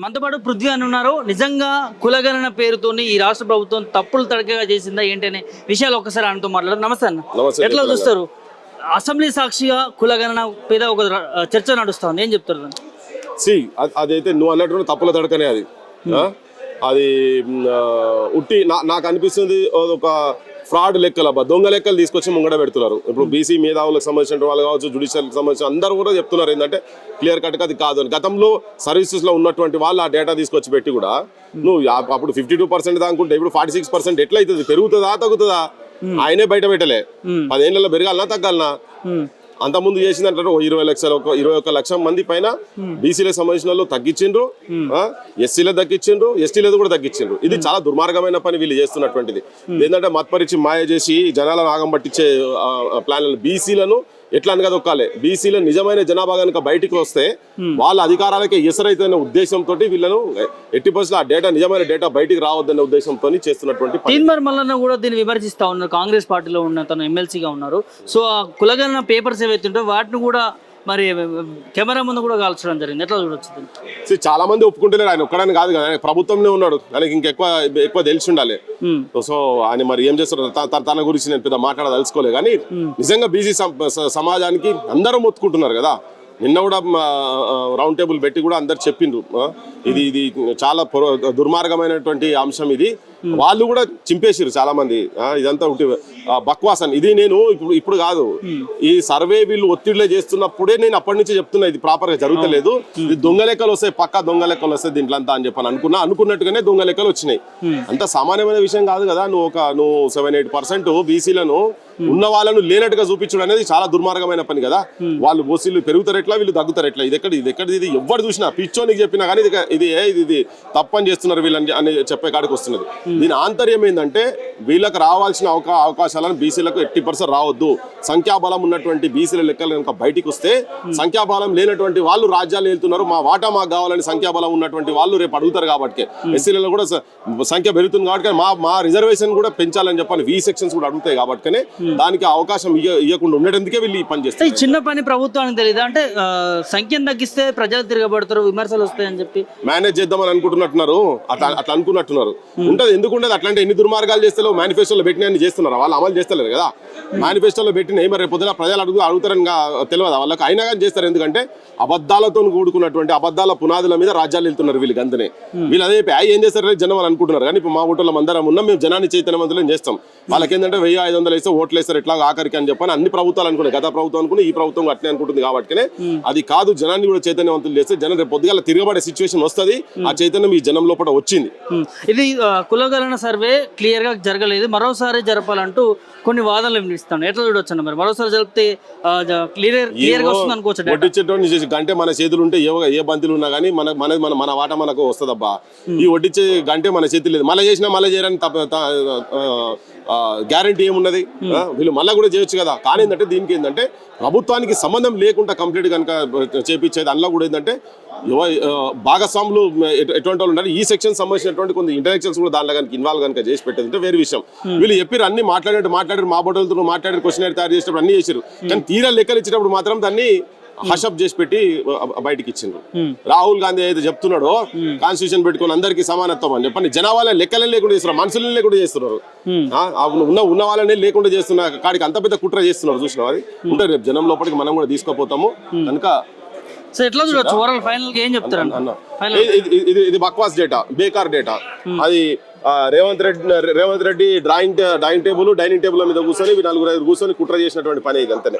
మనతో పాటు పృథ్వీ అని ఉన్నారు. నిజంగా కులగణన పేరుతోని ఈ రాష్ట్ర ప్రభుత్వం తప్పులు తడకగా చేసిందా ఏంటనే విషయాలు ఒకసారి ఆయనతో మాట్లాడారు. నమస్తే అన్న. ఎట్లా చూస్తారు అసెంబ్లీ సాక్షిగా కులగణన మీద ఒక చర్చ నడుస్తుంది, ఏం చెప్తారు? అదైతే నువ్వు అన్నట్టు తప్పుల తడకనే అది ఉట్టి నాకు అనిపిస్తుంది ఒక ఫ్రాడ్ లెక్కలు దొంగ లెక్కలు తీసుకొచ్చి ముంగడ పెడుతున్నారు. ఇప్పుడు బీసీ మేధావులకు సంబంధించిన వాళ్ళు కావచ్చు, జుడిషియల్కి సంబంధించిన అందరూ కూడా చెప్తున్నారు ఏంటంటే క్లియర్ కట్గా అది కాదు అని. గతంలో సర్వీసెస్లో ఉన్నటువంటి వాళ్ళు ఆ డేటా తీసుకొచ్చి పెట్టి కూడా నువ్వు అప్పుడు 52% దాకుంటే ఇప్పుడు 46% ఎట్లా అవుతుంది? పెరుగుతుందా తగ్గుతుందా? ఆయనే బయట పెట్టలే. 10 ఏళ్ళలో పెరగాలనా తగ్గాలనా? అంతకుముందు చేసిందంటే 21 లక్షల మంది పైన బీసీలకు సంబంధించిన వాళ్ళు తగ్గించిండ్రు, ఎస్సీలకు తగ్గించిండ్రు, ఎస్టీలకు కూడా తగ్గించిండ్రు. ఇది చాలా దుర్మార్గమైన పని వీళ్ళు చేస్తున్నటువంటిది. ఏంటంటే మత్పరిచి మాయ చేసి జనాలను ఆగం పట్టించే ప్లాన్లను బీసీలను ఎట్లా అనగదొక్కాలి. బీసీల నిజమైన జనాభా కనుక బయటికి వస్తే వాళ్ళ అధికారాలకే ఎసరైతున్న ఉద్దేశంతో వీళ్ళను 80% ఆ డేటా నిజమైన డేటా బయటికి రావద్దనే ఉద్దేశంతో చేస్తున్నటువంటి. తీన్మార్ మల్లన్న కూడా దీన్ని విమర్శిస్తా ఉన్నారు. కాంగ్రెస్ పార్టీలో ఉన్న తను ఎమ్మెల్సీగా ఉన్నారు. సో ఆ కులగణన పేపర్స్ ఏవైతుంటే వాటిని కూడా మరి కెమెరా ముందు కూడా కాల్చడం జరిగింది. ఎట్లా చూడొచ్చు? చాలా మంది ఒప్పుకుంటలేరు. ఆయన ఒక్కడని కాదు కదా, ఆయన ప్రభుత్వంలో ఉన్నాడు, ఆయనకి ఇంకెక్కువ తెలిసి ఉండాలి. సో ఆయన మరి ఏం చేస్తారు తన గురించి నేను పెద్ద మాట్లాడదలుచుకోలే. కానీ నిజంగా బీసీ సమాజానికి అందరూ మొత్తుకుంటున్నారు కదా. నిన్న కూడా రౌండ్ టేబుల్ పెట్టి కూడా అందరు చెప్పిండ్రు ఇది చాలా దుర్మార్గమైనటువంటి అంశం. ఇది వాళ్ళు కూడా చింపేసిరు చాలా మంది. ఇదంతా ఒకటి బక్వాసన్. ఇది నేను ఇప్పుడు కాదు, ఈ సర్వే వీళ్ళు ఒత్తిడిలో చేస్తున్నప్పుడే నేను అప్పటి నుంచి చెప్తున్నా ఇది ప్రాపర్ గా జరుగుతలేదు. ఇది దొంగ లెక్కలు వస్తాయి, పక్కా దొంగ లెక్కలు వస్తాయి దీంట్లో అంతా అని చెప్పని అనుకున్నట్టుగానే దొంగ లెక్కలు వచ్చినాయి. అంత సామాన్యమైన విషయం కాదు కదా. నువ్వు 7-8% బీసీలను ఉన్న వాళ్ళను లేనట్టుగా చూపించడం అనేది చాలా దుర్మార్గమైన పని కదా. వాళ్ళు ఓసీలు పెరుగుతారు ఎట్లా, వీళ్ళు తగ్గుతారు ఎట్లా? ఇది ఎవరు చూసినా పిచ్చోనికి చెప్పినా కానీ ఇది తప్పని చేస్తున్నారు వీళ్ళని అని చెప్పే కాడికి వస్తున్నది. దీని ఆంతర్యం ఏంటంటే వీళ్ళకి రావాల్సిన అవకాశాలను బీసీలకు 80% రావద్దు. సంఖ్యాబలం ఉన్నటువంటి బీసీల లెక్కలు కనుక బయటికి వస్తే సంఖ్యాబలం లేనటువంటి వాళ్ళు రాజ్యాలు వెళ్తున్నారు, మా వాటా మాకు కావాలని సంఖ్యాబలం ఉన్నటువంటి వాళ్ళు రేపు అడుగుతారు. కాబట్టి ఎస్సీలలో కూడా సంఖ్య పెరుగుతుంది కాబట్టి మా రిజర్వేషన్ కూడా పెంచాలని చెప్పని వి సెక్షన్స్ కూడా అడుగుతాయి. కాబట్టి దానికి అవకాశం ఇవ్వకుండా ఉండేందుకే వీళ్ళు ఈ పని చేస్తారు. చిన్న పని ప్రభుత్వానికి తెలియదు అంటే సంఖ్యను తగ్గిస్తే ప్రజలు తిరగబడతారు, విమర్శలు వస్తాయని చెప్పి మేనేజ్ చేద్దామని అనుకుంటున్నట్టున్నారు. అట్లా అనుకున్నట్టున్నారు. ఉంటది ఎందుకు ఉండదు? అట్లాంటి ఎన్ని దుర్మార్గాలు చేస్తారు? మేనిఫెస్టోలో పెట్టిన చేస్తున్నారు, వాళ్ళు అమలు చేస్తలేరు కదా. మేనిఫెస్టోలో పెట్టిన మరి రేపు పొద్దున ప్రజలు అడుగుతారని తెలియదు వాళ్ళకి. అయినా కానీ చేస్తారు. ఎందుకంటే అబద్ధాలతో కూడుకున్నటువంటి అబద్ధాల పునాదుల మీద రాజ్యాలు వెళ్తున్నారు వీళ్ళు. గంతనే వీళ్ళు అదే ఏం చేస్తారు జనం అని అనుకుంటున్నారు. కానీ ఇప్పుడు మా ఓటర్ల అందరం ఉన్నాం, మేము జనాన్ని చైతన్యవంతులను చేస్తాం. వాళ్ళకి ఏంటంటే 1000-500 వేస్తే ఓట్లు వేస్తారు ఎట్లా ఆఖరికి అని చెప్పని అన్ని ప్రభుత్వాలు అనుకున్నాయి. గత ప్రభుత్వం అనుకుని ఈ ప్రభుత్వం అట్లే అనుకుంటుంది. కాబట్టి అది కాదు, జనాన్ని కూడా చైతన్యవంతులు చేస్తే జనం రేపు పొద్దుగాల తిరగబడే సిచ్యువేషన్ వస్తుంది. ఆ చైతన్యం ఈ జనం లోపల వచ్చింది. ఇది కులగణన సర్వే క్లియర్ గా జరగలేదు, మరోసారి జరపాలంటూ కొన్ని వాదనలు వినిపిస్తాను. ఎట్లా చూడొచ్చు మరి మరోసారి జరిపితే క్లియర్ గా వస్తుంది అనుకోవచ్చు? గంటే మన చేతులు ఉంటే ఏ బంతులు ఉన్నా కానీ మన వాట మనకు వస్తుందబ్బా. ఈ వడ్డించే గంటే మన చేతులు లేదు. మళ్ళీ చేసినా మళ్ళీ చేయడానికి గ్యారంటీ ఏమున్నది? వీళ్ళు మళ్ళీ కూడా చేయొచ్చు కదా. కానీ ఏంటంటే దీనికి ఏంటంటే ప్రభుత్వానికి సంబంధం లేకుండా కంప్లీట్ కనుక చేపించేది. అందులో కూడా ఏంటంటే భాగస్వాములు ఎటువంటి వాళ్ళు ఉండాలి. ఈ సెక్షన్ సంబంధించినటువంటి కొన్ని ఇంటరాక్షన్స్ కూడా దాంట్లో కనుక ఇన్వాల్వ్ కనుక చేసి పెట్టేది వేరే విషయం. వీళ్ళు చెప్పారు అన్ని మాట్లాడారు, మా బోటలతో మాట్లాడారు, క్వశ్చన్ తయారు చేసేటప్పుడు అన్ని చేశారు. కానీ తీరా లెక్కలు ఇచ్చేటప్పుడు మాత్రం దాన్ని హషప్ చేసి పెట్టి బయటికి ఇచ్చిండ్రు. రాహుల్ గాంధీ అయితే చెప్తున్నాడో కాన్స్టిట్యూషన్ పెట్టుకుని అందరికి సమానత్వం అని చెప్పండి, జనాభా లెక్కలే లేకుండా చేస్తున్నారు, మనుషులనే లేకుండా చేస్తున్నారు. ఉన్న వాళ్ళనే లేకుండా చేస్తున్న కాడికి అంత పెద్ద కుట్ర చేస్తున్నారు. చూసినాం అది ఉంటారు. రేపు జనం లోపలికి మనం కూడా తీసుకోపోతాము కనుక ఇది బక్వాస్ డేటా, బేకార్ డేటా. అది రేవంత్ రెడ్డి డైనింగ్ టేబుల్ మీద కూర్చొని 4-5 కూర్చొని కుట్ర చేసినటువంటి పని ఇది అంతనే.